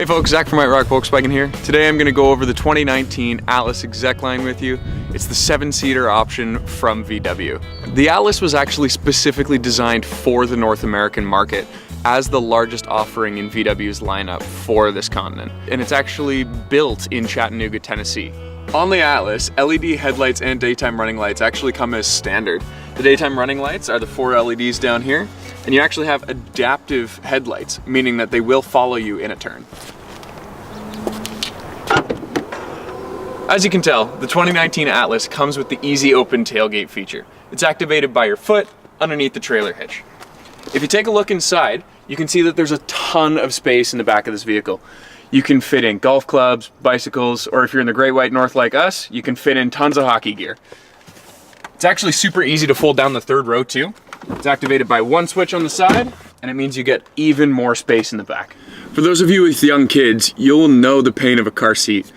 Hey folks, Zach from White Rock Volkswagen here. Today I'm going to go over the 2019 Atlas exec line with you. It's the 7-seater option from VW. The Atlas was actually specifically designed for the North American market as the largest offering in VW's lineup for this continent. And it's actually built in Chattanooga, Tennessee. On the Atlas, LED headlights and daytime running lights actually come as standard. The daytime running lights are the 4 LEDs down here, and you actually have adaptive headlights, meaning that they will follow you in a turn. As you can tell, the 2019 Atlas comes with the easy open tailgate feature. It's activated by your foot underneath the trailer hitch. If you take a look inside, you can see that there's a ton of space in the back of this vehicle. You can fit in golf clubs, bicycles, or if you're in the Great White North like us, you can fit in tons of hockey gear. It's actually super easy to fold down the third row too. It's activated by one switch on the side, and it means you get even more space in the back. For those of you with young kids, you'll know the pain of a car seat.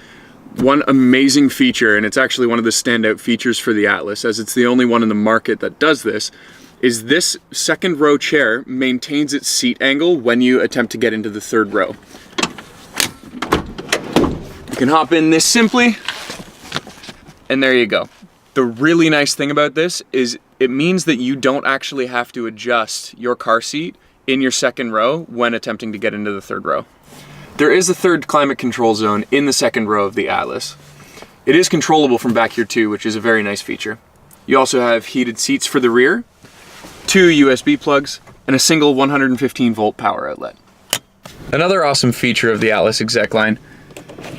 One amazing feature, and it's actually one of the standout features for the Atlas, as it's the only one in the market that does this, is this second row chair maintains its seat angle when you attempt to get into the third row. You can hop in this simply, and there you go. The really nice thing about this is it means that you don't actually have to adjust your car seat in your second row when attempting to get into the third row. There is a third climate control zone in the second row of the Atlas. It is controllable from back here too, which is a very nice feature. You also have heated seats for the rear, 2 USB plugs, and a single 115 volt power outlet. Another awesome feature of the Atlas exec line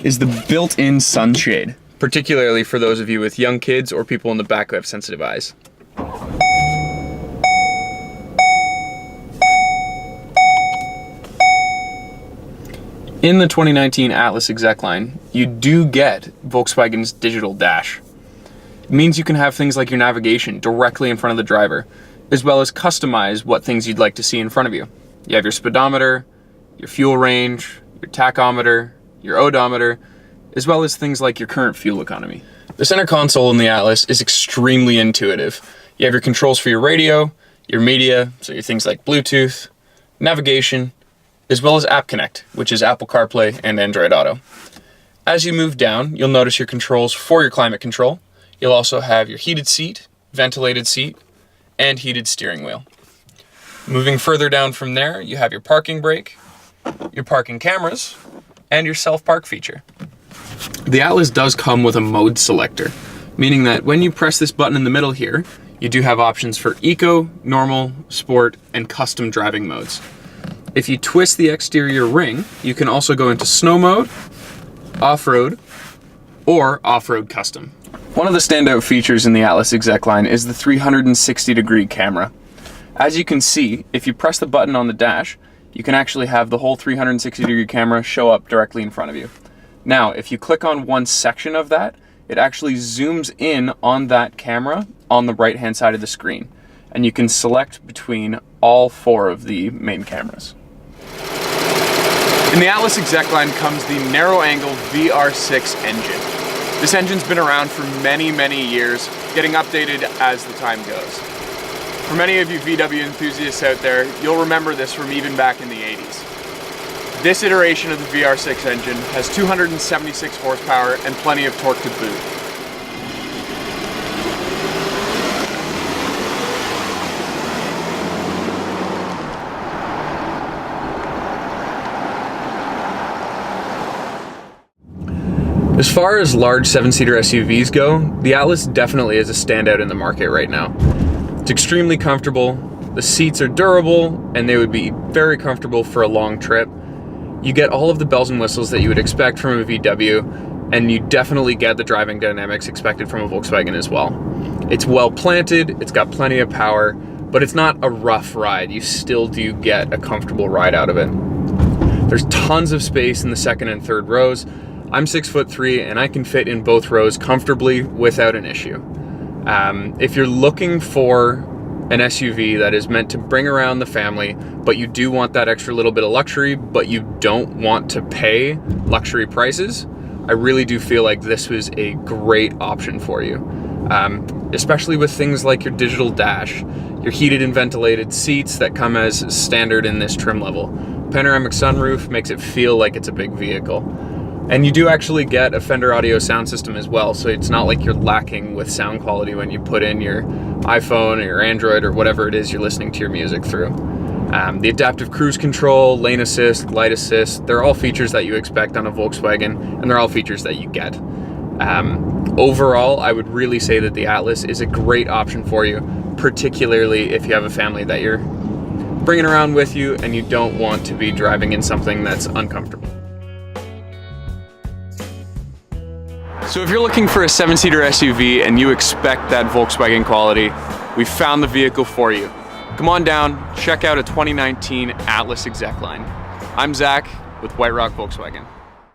is the built-in sunshade, particularly for those of you with young kids or people in the back who have sensitive eyes. In the 2019 Atlas exec line, you do get Volkswagen's digital dash. It means you can have things like your navigation directly in front of the driver, as well as customize what things you'd like to see in front of you. You have your speedometer, your fuel range, your tachometer, your odometer, as well as things like your current fuel economy. The center console in the Atlas is extremely intuitive. You have your controls for your radio, your media, so your things like Bluetooth, navigation, as well as App Connect, which is Apple CarPlay and Android Auto. As you move down, you'll notice your controls for your climate control. You'll also have your heated seat, ventilated seat, and heated steering wheel. Moving further down from there, you have your parking brake, your parking cameras, and your self-park feature. The Atlas does come with a mode selector, meaning that when you press this button in the middle here, you do have options for eco, normal, sport, and custom driving modes. If you twist the exterior ring, you can also go into snow mode, off-road, or off-road custom. One of the standout features in the Atlas exec line is the 360-degree camera. As you can see, if you press the button on the dash, you can actually have the whole 360-degree camera show up directly in front of you. Now, if you click on one section of that, it actually zooms in on that camera on the right-hand side of the screen, and you can select between all 4 of the main cameras. In the Atlas exec line comes the narrow-angle VR6 engine. This engine's been around for many, many years, getting updated as the time goes. For many of you VW enthusiasts out there, you'll remember this from even back in the 80s. This iteration of the VR6 engine has 276 horsepower and plenty of torque to boot. As far as large 7-seater SUVs go, the Atlas definitely is a standout in the market right now. It's extremely comfortable, the seats are durable, and they would be very comfortable for a long trip. You get all of the bells and whistles that you would expect from a VW, and you definitely get the driving dynamics expected from a Volkswagen as well. It's well planted, it's got plenty of power, but it's not a rough ride. You still do get a comfortable ride out of it. There's tons of space in the second and third rows. I'm 6'3" and I can fit in both rows comfortably without an issue. If you're looking for an SUV that is meant to bring around the family, but you do want that extra little bit of luxury, but you don't want to pay luxury prices, I really do feel like this was a great option for you. Especially with things like your digital dash, your heated and ventilated seats that come as standard in this trim level, panoramic sunroof makes it feel like it's a big vehicle. And you do actually get a Fender audio sound system as well, so it's not like you're lacking with sound quality when you put in your iPhone or your Android or whatever it is you're listening to your music through. The adaptive cruise control, lane assist, light assist, they're all features that you expect on a Volkswagen, and they're all features that you get. Overall, I would really say that the Atlas is a great option for you, particularly if you have a family that you're bringing around with you and you don't want to be driving in something that's uncomfortable. So if you're looking for a 7-seater SUV and you expect that Volkswagen quality, we found the vehicle for you. Come on down, check out a 2019 Atlas Exec Line. I'm Zach with White Rock Volkswagen.